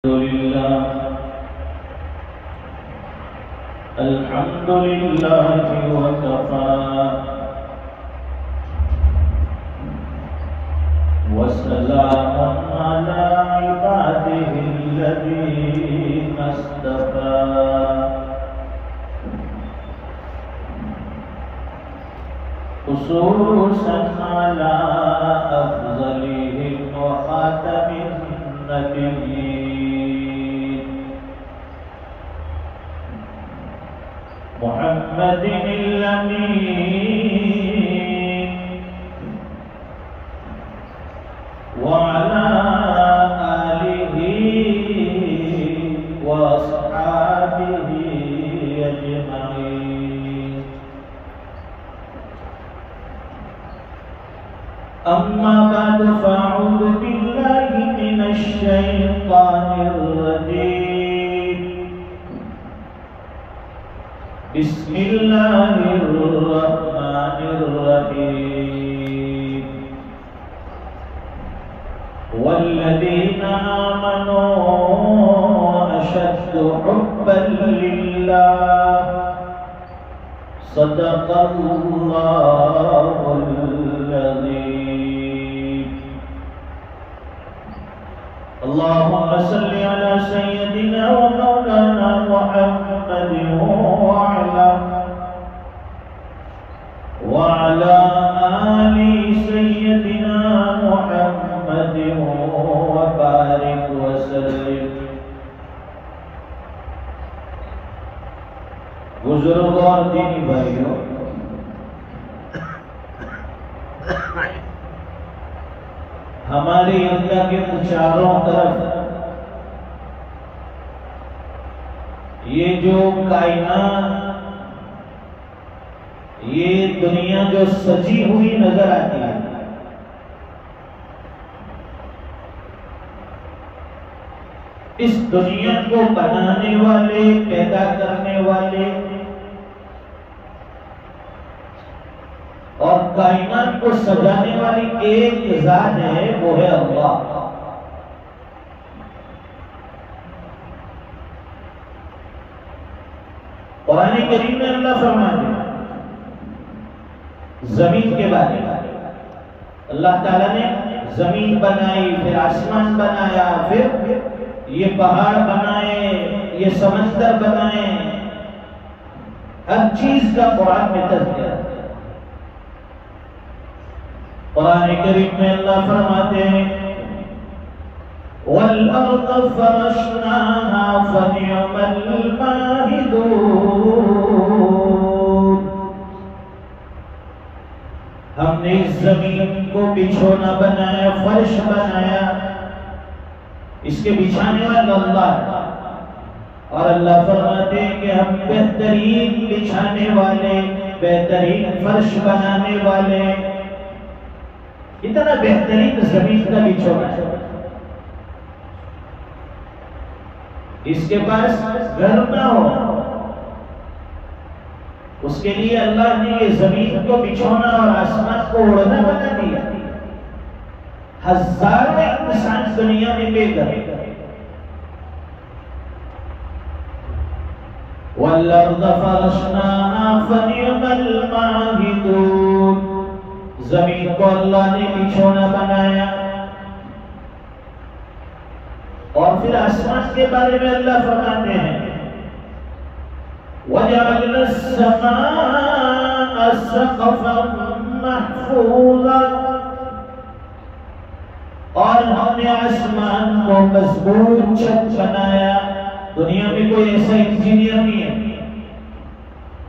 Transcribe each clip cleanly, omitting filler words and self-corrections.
अल्हम्दुलिल्लाह वकफा वसलामुन अला इबादिहिल्लज़ीना इस्तफ़ा खुसूसन अला अफ़ज़लिहिम व ख़ातमिन नबिय्यीन मुहम्मदिनिल अमीन व अला आलिहि व अस्हाबिहि अजमईन। अम्मा बाद फ़अऊज़ु बिल्लाहि मिनश शैतानिर रजीम। बिस्मिल्लाहिर्रहमानिर्रहीम। वल्लज़ीना आमनू अशद्दु हुब्बन लिल्लाह सदक़ल्लाहुल अज़ीम। अल्लाहुम्मा सल्लि अला सय्यदिना व मौलाना मुहम्मदिन व अला आलि सय्यदिना मुहम्मदिन व बारिक व सल्लिम। बुजुर्गों और दीनी भाइयों, हमारी इंडिया के चारों तरफ ये जो कायनात, ये दुनिया जो सजी हुई नजर आती है, इस दुनिया को बनाने वाले, पैदा करने वाले और कायनात को सजाने वाली एक ज़ात है, वो है अल्लाह। कुरान करीम में अल्लाह फरमाते हैं जमीन के बारे में। अल्लाह ताला ने जमीन बनाई, फिर आसमान बनाया, फिर ये पहाड़ बनाए, ये समंदर बनाए, हर चीज का कुरान में तज़किरा है। कुरान करीम में अल्लाह फरमाते हैं वल अर्द फरशनाहा फनिअमल माहिदून। हमने इस जमीन को बिछोना बनाया, फर्श बनाया, इसके बिछाने वाला अल्लाह है। और अल्लाह फरमाते हैं कि हम बेहतरीन बिछाने वाले, बेहतरीन फर्श बनाने वाले। इतना बेहतरीन जमीन का बिछोना है, इसके पास घर ना हो, उसके लिए अल्लाह ने ये जमीन को बिछोना और आसमान को उड़ना बना दिया। हजारों इंसान दुनिया में बेघर। वल्लर्द फरशनाहा फनिअमल माहिदून। जमीन को अल्लाह ने बिछोना बनाया। और फिर आसमान के बारे में अल्लाह फरमाते हैं वजअलना अस्समाअ सक़फ़न महफ़ूज़ा। और हमने आसमान को मजबूत छत बनाया। दुनिया में कोई ऐसा इंजीनियर नहीं है,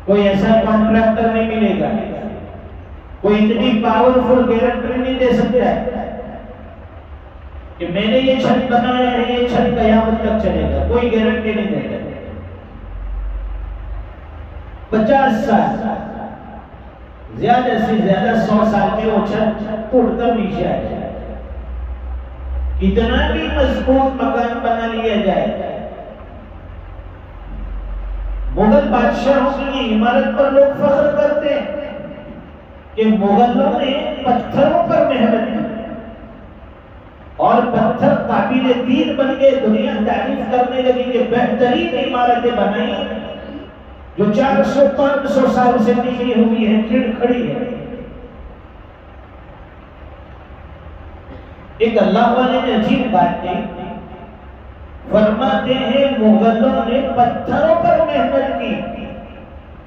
कोई ऐसा कॉन्ट्रैक्टर नहीं मिलेगा, कोई इतनी पावरफुल गारंटी नहीं दे सकता है कि मैंने ये छत बनाया है, ये छत कयामत तक चलेगा। कोई गारंटी नहीं देता। 50 साल, ज्यादा से ज्यादा 100 साल में वो छत टूटकर नीचे आ जाए। कितना भी मजबूत मकान बना लिया जाए, मुगल बादशाहों की इमारत पर लोग फख्र करते हैं कि मुगलों ने पत्थरों पर मेहनत की। और पत्थर काबिल दीन बन गए। दुनिया तारीफ करने लगी कि बेहतरीन इमारतें बनाई जो 400-500 साल से टिकी हुई है, खड़ी है। एक अल्लाह वाले ने अजीब बात की, फरमाते हैं मुगलों ने पत्थरों पर मेहनत की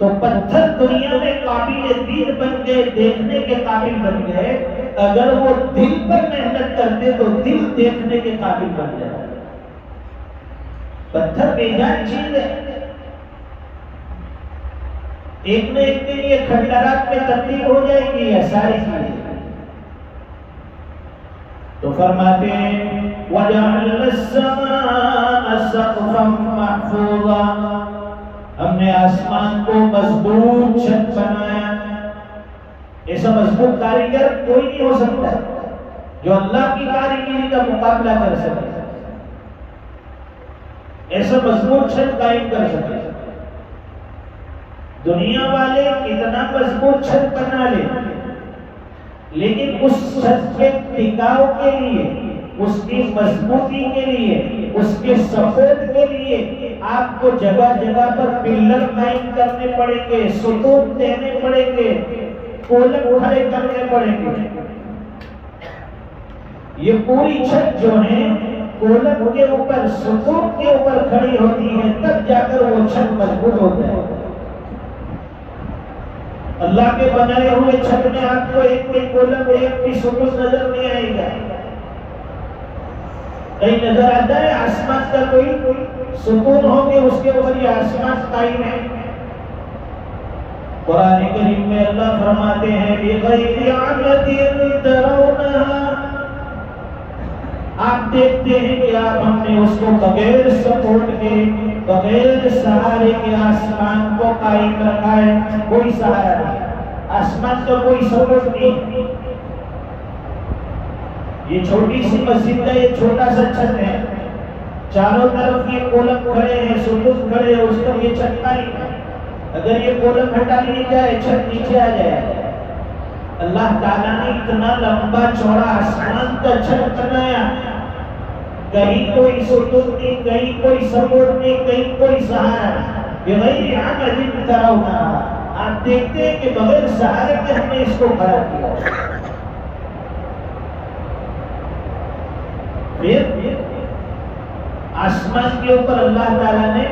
तो पत्थर दुनिया में काबिल दीन बन गए, देखने के काबिल बन गए। अगर वो दिल पर मेहनत करते तो दिल देखने के काबिल बन जाए। पत्थर बेजान चीज है, एक न एक दिन ये खंडरात में तब्दील हो जाएगी ये सारी चीजें। तो फरमाते हैं वजअलना अस्समाअ सक़फ़न महफ़ूज़ा, हमने आसमान को मजबूत छत बनाया। ऐसा मजबूत कारीगर कोई नहीं हो सकता जो अल्लाह की कारीगरी का मुकाबला कर सके, ऐसा मजबूत छत कायम कर सके। दुनिया वाले कितना मजबूत छत बना ले, लेकिन उस छत के टिकाव के लिए, उसकी मजबूती के लिए, उसके सपोर्ट के लिए आपको जगह जगह पर पिलर कायम करने पड़ेंगे, सुतून देने पड़ेंगे, कोलम खड़े करने पड़ेंगे। ये पूरी छत जो है कोलम के ऊपर, सुतून के ऊपर खड़ी होती है, तब जाकर वो छत मजबूत होता है। अल्लाह के बनाए हुए छत में आपको एक भी कोलम, एक भी सुतून नजर नहीं आएगा। कहीं नजर आता है आसमान का कोई सुकून हो के उसके ऊपर ये आसमान कायम है? कुरान करीम में अल्लाह फरमाते हैं बिग़ैरि अमदिन तरौनहा, आप देखते हैं कि आप हमने उसको बगैर सपोर्ट के, बगैर सहारे के आसमान को कायम रखा है। कोई सहारा नहीं, आसमान का कोई सपोर्ट नहीं। ये छोटी सी मस्जिद का ये छोटा सा छत है, चारों तरफ ये कोलम खड़े हैं, सुतून खड़े हैं, उस पर ये छत नहीं है। अगर ये कोलम हटा ली जाए छत नीचे आ जाए। अल्लाह ताला ने इतना लंबा चौड़ा आसमान का छत बनाया, कहीं कोई सुतून नहीं, कहीं कोई सपोर्ट नहीं, कहीं कोई सहारा नहीं। बिग़ैरि अमदिन तरौनहा, आप देखते हैं कि बगैर सहारे के हमने इसको खड़ा किया। फिर आसमान के ऊपर अल्लाह ताला ने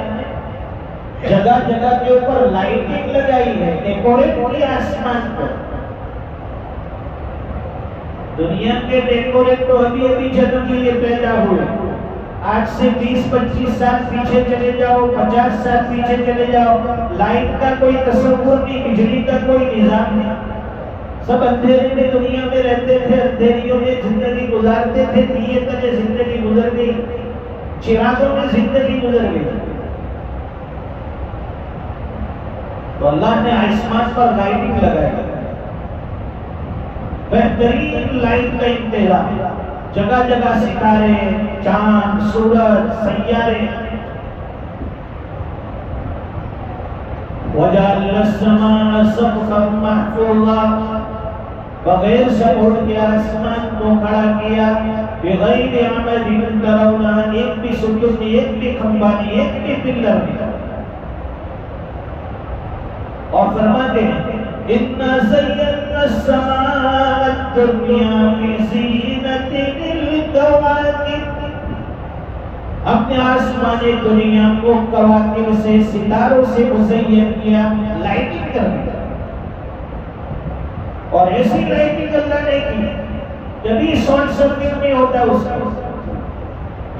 जगह जगह के ऊपर लाइटिंग लगाई है, डेकोरेट किया आसमान को। दुनिया के डेकोरेट तो अभी अभी जन्म लिए पैदा हुए। आज से 20-25 साल पीछे चले जाओ, 50 साल पीछे चले जाओ, लाइट का कोई तस्वुर नहीं, बिजली का कोई निजाम नहीं। सब अंधेरे में दुनिया में रहते थे, अंधेरियों में जिंदगी गुजारते थे, दिए तले जिंदगी गुजर गई, चिरागों में जिंदगी गुजर गई। तो अल्लाह ने आसमान पर लाइटिंग लगाई, बेहतरीन लाइट का इंतजाम, जगह जगह सितारे, चांद, सूरज, सैयारे। वजअलना अस्समाअ सक़फ़न महफ़ूज़ा, बगैर सपोर्ट के आसमान को खड़ा किया। बिग़ैरि अमदिन तरौनहा, एक भी सुतून नहीं, एक भी खंभा नहीं, एक भी पिलर नहीं। और फरमाते हैं इन्ना ज़य्यना अस्समाअ दुनिया बिज़ीनतिल कवाकिब, अपने आसमानी दुनिया को कवाकिब से, सितारों से मुज़य्यन किया, लाइटिंग कर दिया। और ऐसी लाइटिंग अल्लाह ने की कभी शॉर्ट सर्किट नहीं होता उसमें,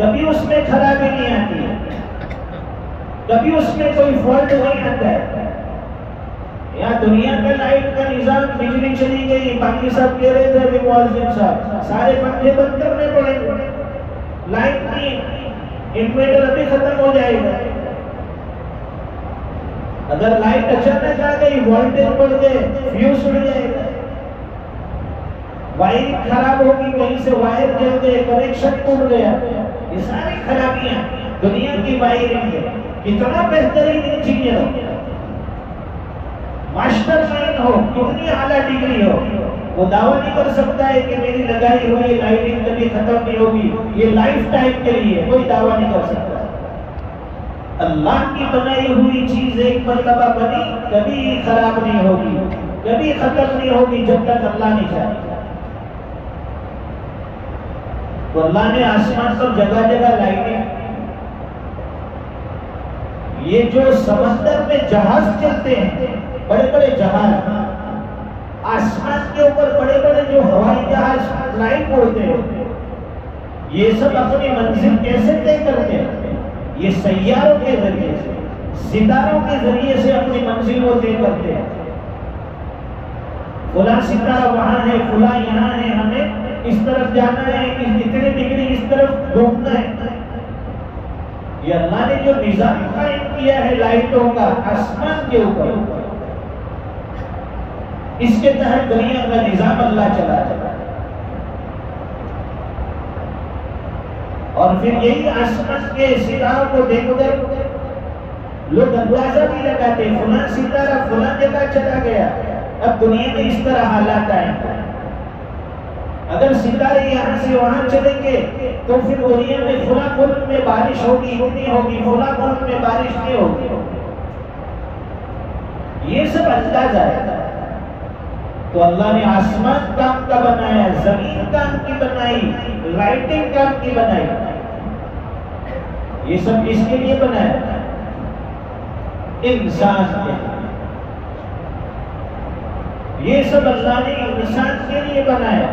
कभी उसमें खराबी नहीं आती है, कभी उसमें कोई फॉल्ट नहीं आता है। यहाँ दुनिया का लाइट का निजाम, बिजली चली गई, बाकी सब कह रहे थे अभी मुअज्जिन साहब सारे पंखे बंद करने पड़ेंगे, लाइट नहीं, इन्वर्टर अभी खत्म हो जाएगा। अगर लाइट अचानक आ गई, वोल्टेज बढ़ गए, फ्यूज उड़ जाएगा, वायरिंग खराब होगी, कहीं से वायर जल गए, कनेक्शन टूट गया, ये सारी खराबियां दुनिया की वायरिंग है। कितना बेहतरीन इंजीनियर, मास्टर माइंड हो, कितनी आला डिग्री हो, वो दावा नहीं कर सकता है कि मेरी लगाई हुई लाइटिंग कभी खत्म नहीं होगी, ये लाइफ टाइम के लिए, कोई दावा नहीं कर सकता। अल्लाह की बनाई हुई चीज एक मर्तबा बनी, कभी खराब नहीं होगी, कभी खत्म नहीं होगी जब तक अल्लाह नहीं चाहे। तो अल्लाह ने आसमान पर जगह जगह लाइटें, ये जो समंदर में जहाज चलते हैं, बड़े बड़े जहाज, आसमान के ऊपर बड़े बड़े जो हवाई जहाज फ्लाइट उड़ते हैं, ये सब अपनी मंजिल कैसे तय करते हैं? ये सैयारों के जरिए से, सितारों के जरिए से अपनी मंजिल को तय करते हैं। फुला सितारा वहां है, फुला यहाँ है, हमें इस तरफ जाना है, इतने डिग्री इस तरफ घूमना है। ये अल्लाह ने जो निजाम कायम किया है लाइटों का आसमान के ऊपर, इसके तहत दुनिया का निजाम अल्लाह चला है। और फिर यही आसमान के सितारों को देखकर लोग अंदाजा भी लगाते हैं, फुला सितारा फुला जगह चला गया, अब दुनिया में इस तरह हालात आए। अगर सितारे यहाँ से वहां चलेंगे तो फिर दुनिया में फुला मुल्क में बारिश होगी, इतनी होगी, फुला मुल्क में बारिश नहीं होगी। ये सब अंदाजा है। तो अल्लाह ने आसमान काम का बनाया, जमीन काम की बनाई, लाइटिंग काम की बनाई। ये सब किसके लिए बनाया? इंसान के। ये सब अल्लाह ने इंसान के लिए बनाया।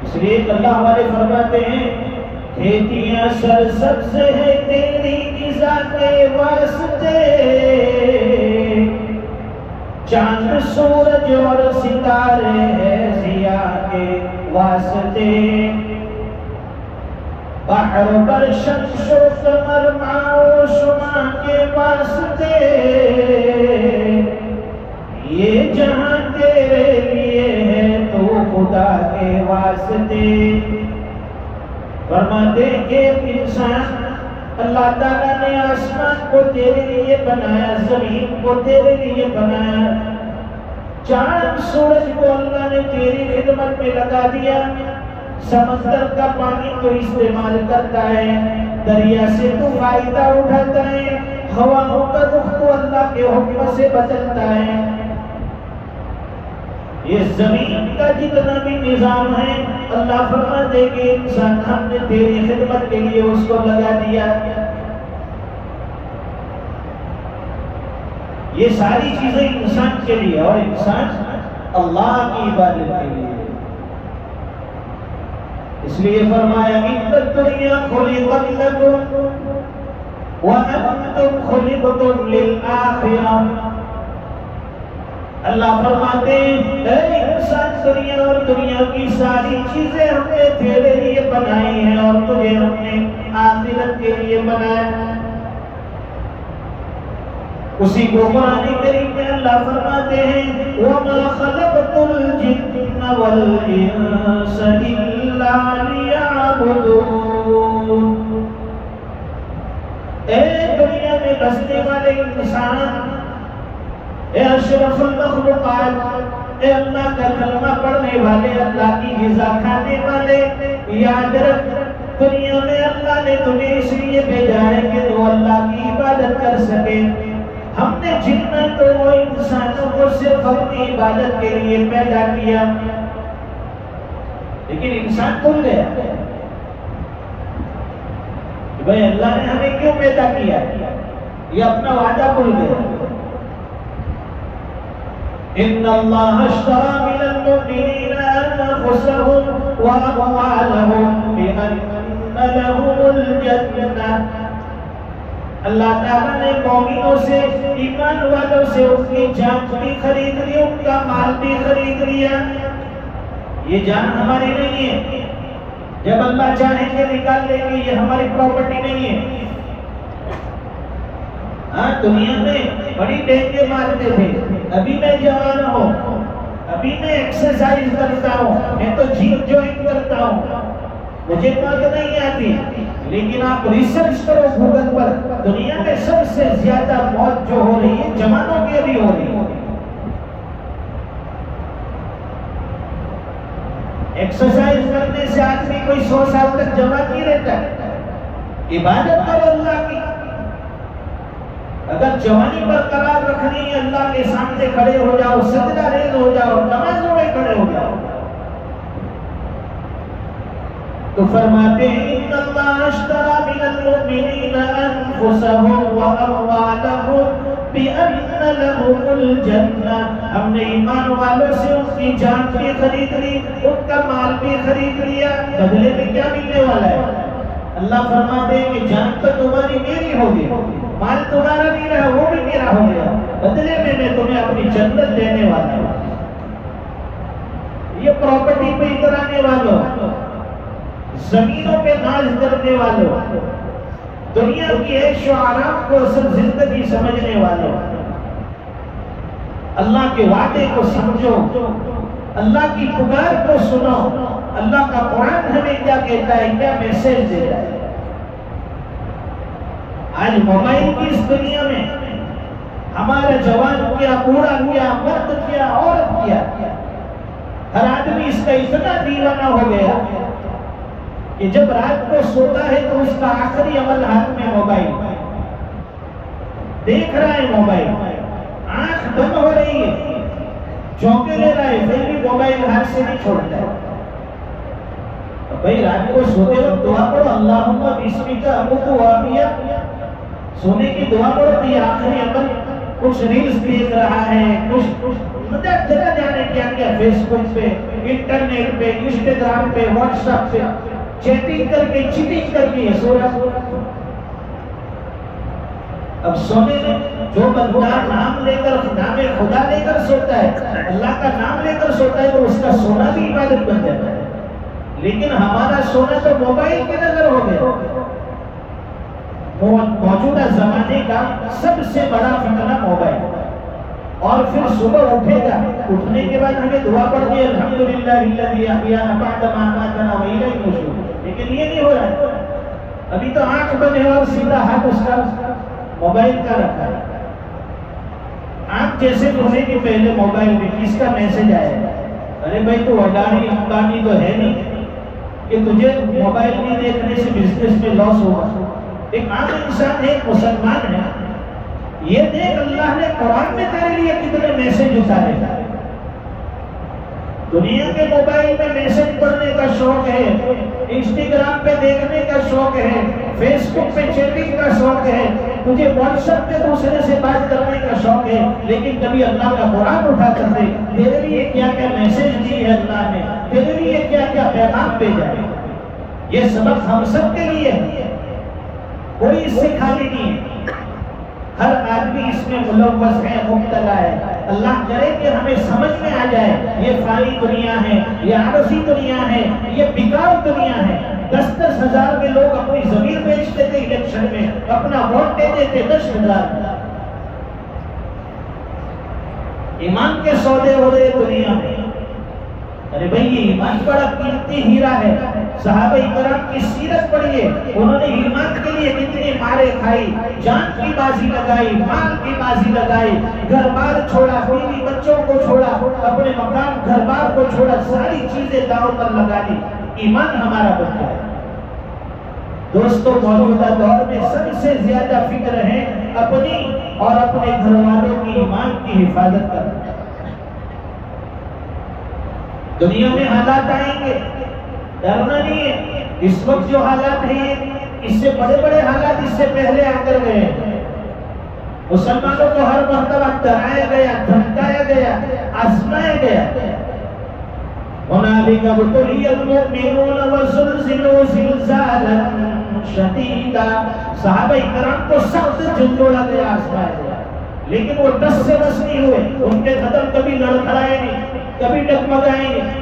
इसलिए अल्लाह हमारे फरमाते हैं, खेतियां सरसब्ज है तेरी निज़ा के वास्ते, चांद सूरज और सितारे है जिया के वास्ते, बहर पर शम्सो कमर माओ शुमा के वास्ते, ये जहां तेरे लिए है तो खुदा के वास्ते। फरमाते कि इंसान, अल्लाह ताला ने आसमान को तेरे लिए बनाया, जमीन को तेरे लिए बनाया, चांद सूरज को अल्लाह ने तेरी खिदमत में लगा दिया। समंदर का पानी तो इस्तेमाल करता है, दरिया से तो फायदा उठाता है, हवाओं का रुख तो अल्लाह के हुक्म से बदलता है। ये जमीन का जितना भी निजाम है, अल्लाह फरमाते कि इंसान हमने तेरी खिदमत के लिए उसको लगा दिया। ये सारी चीजें इंसान के लिए, और इंसान अल्लाह की इबादत के लिए। इसलिए फरमाया, इन्नद दुनिया खुलिक़त लकुम व अंतुम खुलिक़तुम लिल आखिरह। अल्लाह फरमाते हैं, इंसान, दुनिया और दुनिया की सारी चीजें हमने तेरे लिए बनाई हैं और तुझे हमने आखिरत के लिए बनाया। उसी को कुरान करीम में अल्लाह फरमाते हैं, वमा खलक़तुल जिन्ना वल इंसा इल्ला लियअबुदून। ए दुनिया में बसने वाले इंसान, ए अशरफुल मखलूक़ात, ए अल्लाह का कलमा पढ़ने वाले, अल्लाह की ग़िज़ा खाने वाले, याद रख, दुनिया में अल्लाह ने तुझे इसलिए भेजा है कि तू अल्लाह की इबादत कर सके। हमने जिन्नत तो इंसानों को सिर्फ अपनी इबादत के लिए पैदा किया, लेकिन इंसान भूल गया कि भाई अल्लाह ने हमें क्यों पैदा किया, ये अपना वादा भूल गया। इन्नल्लाह अश्तरा मिनल मुमिनीना अनफुसहुम व अमवालहुम बिअन्ना लहुमुल जन्नह। अल्लाह ताला ने मोमिनों से, ईमान वालों से उनकी जान भी खरीद ली, उनका माल भी खरीद लिया। ये जान हमारी नहीं है, जब अल्लाह चाहेंगे निकाल लेंगे, ये हमारी प्रॉपर्टी नहीं है। हाँ, दुनिया में बड़ी डेंगे मारते थे, अभी मैं जवान हूँ, अभी मैं एक्सरसाइज करता हूँ, मैं तो जिम ज्वाइन करता हूँ, मुझे बात नहीं आती। लेकिन आप रिसर्च करो गूगल पर, अकबर, दुनिया में सबसे ज्यादा मौत जो हो रही है जवानों की अभी हो रही है। एक्सरसाइज करने से आदमी कोई 100 साल तक जवान नहीं रहता। इबादत करो अल्लाह की। अगर जवानी बरकरार रखनी है, अल्लाह के सामने खड़े हो जाओ, सजदा रेज़ हो जाओ, नमाजों में खड़े हो जाओ। तो फरमाते हैं इन्नल्लाह अश्तरा मिनल मुमिनीना अनफुसहुम व अमवालहुम बिअन्न लहुमुल जन्नह। हमने ईमान वालों से उनकी जान भी खरीद ली, उनका माल भी खरीद लिया। बदले में क्या मिलने वाला है? अल्लाह फरमाते हैं कि जान तो तुम्हारी मेरी होगी, माल तुम्हारा नहीं रहा, वो भी मेरा हो गया। बदले में मैं तुम्हें अपनी जन्नत देने वाला हूँ। ये प्रॉपर्टी पे इतराने वालों, जमीनों पे नाज करने वालों, दुनिया की ऐश और आराम को असल जिंदगी समझने वालों, अल्लाह के वादे को समझो, अल्लाह की पुकार को सुनो। अल्लाह का कुरान हमें क्या कहता है, क्या मैसेज देता है। आज मोबाइल की इस दुनिया में हमारा जवान क्या, बूढ़ा क्या, मर्द क्या, औरत क्या, हर आदमी इसका इतना दीवाना हो गया कि जब रात को सोता है तो उसका आखिरी अमल हाथ में मोबाइल, देख रहा है मोबाइल, आंख बंद हो रही है, चौंके ले रहा है, फिर भी मोबाइल हाथ से नहीं छोड़ता है। तो भाई रात को सोते वक्त दुआ करो, अल्लाहुम्मा बिस्मिका अमूतु व अहया। सोने की दुआ करो तो ये आखिरी अमल। कुछ रील्स देख रहा है, कुछ मतलब जगह जाने क्या क्या, फेसबुक पे, इंटरनेट पे, इंस्टाग्राम पे, व्हाट्सएप पे चैटिंग करके, चीटिंग करके सो रहा। अब सोने में जो बंदा नाम लेकर, नामे खुदा लेकर सोता है, अल्लाह का नाम लेकर सोता है, तो उसका सोना भी इबादत बन जाता है। लेकिन हमारा सोना तो मोबाइल की नजर हो गया। मौजूदा जमाने का सबसे बड़ा फितना मोबाइल। और फिर सुबह उठेगा, उठने के बाद हमें दुआ पढ़नी है, अल्हम्दुलिल्लाहिल्लज़ी अहयाना बअद मा अमातना व इलैहि नुशूर। लेकिन ये नहीं हो रहा है। अभी तो आंख बंद है और सीधा हाथ उसका मोबाइल का रखा है। आंख जैसे खुलने के पहले मोबाइल में किसका मैसेज आया? अरे भाई तू अडानी अंबानी तो है नहीं कि तुझे मोबाइल नहीं देखने से बिजनेस में लॉस होगा। एक आम इंसान है, मुसलमान है, ये देख अल्लाह ने कुरान में तेरे लिए कितने मैसेज उतारे। दुनिया के मोबाइल में मैसेज पढ़ने का शौक है, इंस्टाग्राम पे देखने का शौक है, फेसबुक पे चैटिंग का शौक है, तुझे व्हाट्सएप पे दूसरे से बात करने का शौक है, लेकिन कभी अल्लाह का कुरान उठा कर दे, तेरे लिए क्या क्या मैसेज दी है अल्लाह ने, तेरे लिए क्या क्या पैगाम भेजा है। ये सबक हम सब के लिए है, कोई इससे खाली नहीं है। हर आदमी इसमें मुलव्वस है, मुब्तला है। अल्लाह करे कि हमें समझ में आ जाए ये फानी दुनिया है, ये आरसी दुनिया है, ये बिकाऊ दुनिया है। 10-10 हजार में लोग अपनी जमीन बेचते थे, इलेक्शन में अपना वोट दे देते 10,000। ईमान के सौदे हो रहे दुनिया में। अरे भाई ये ईमान बड़ा कीमती हीरा है। सहाबा इकराम की सीरत पढ़िए, उन्होंने ईमान के लिए कितनी मारे खाई, जान की बाजी लगाई, माल की बाजी लगाई, घर बार छोड़ा, बीवी बच्चों को छोड़ा, अपने मकान घर बार को छोड़ा, सारी चीजें दांव पर लगा दी। ईमान हमारा बच्चा है। दोस्तों मौजूदा दौर में सबसे ज्यादा फिक्र है अपनी और अपने घर वालों की ईमान की हिफाजत करना। दुनिया में हालात आएंगे, डरना नहीं है। इस वक्त जो हालात है, इससे बड़े बड़े हालात इससे पहले आकर गए। मुसलमानों को हर मर्तबा डराया गया, धमकाया गया, आजमाया गया। हुनालिका बुतुलियल मुमिनून व ज़ुलज़िलू ज़िलज़ालन शदीदा। सहाबा इकराम को सख्त झंझोड़ा गया, आजमाया गया, लेकिन वो टस से बस नहीं हुए। उनके कदम कभी लड़खड़ाए नहीं, कभी डगमगाए नहीं।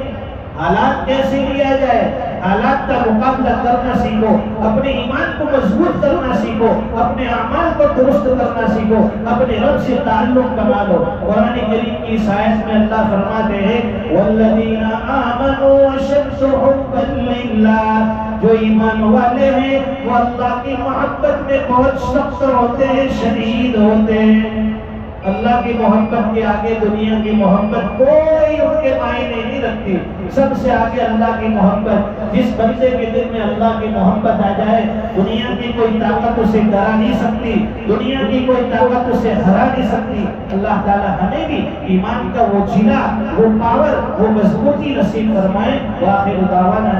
हालात कैसे लिया जाए, हालात का मुकाबला करना सीखो, अपने ईमान को मजबूत करना सीखो, अपने अमाल को दुरुस्त करना सीखो, अपने रब से ताल्लुक बना लो। कुरान करीम की इस आयत में अल्लाह फरमाते हैं वल्लज़ीना आमनू अशद्दु हुब्बन लिल्लाह, जो ईमान वाले हैं वो अल्लाह की मोहब्बत में बहुत सख्त होते हैं, शदीद होते हैं। अल्लाह की मोहब्बत के आगे दुनिया की मोहब्बत कोई उनके मायने नहीं रखती। सबसे आगे अल्लाह की मोहब्बत। जिस बंदे के दिल में अल्लाह की मोहब्बत आ जाए, दुनिया की कोई ताकत उसे डरा नहीं सकती, दुनिया की कोई ताकत उसे हरा नहीं सकती। अल्लाह ताला हमें भी ईमान का वो जिला, वो पावर, वो मजबूती नसीब फरमाए। वाखिर दावाना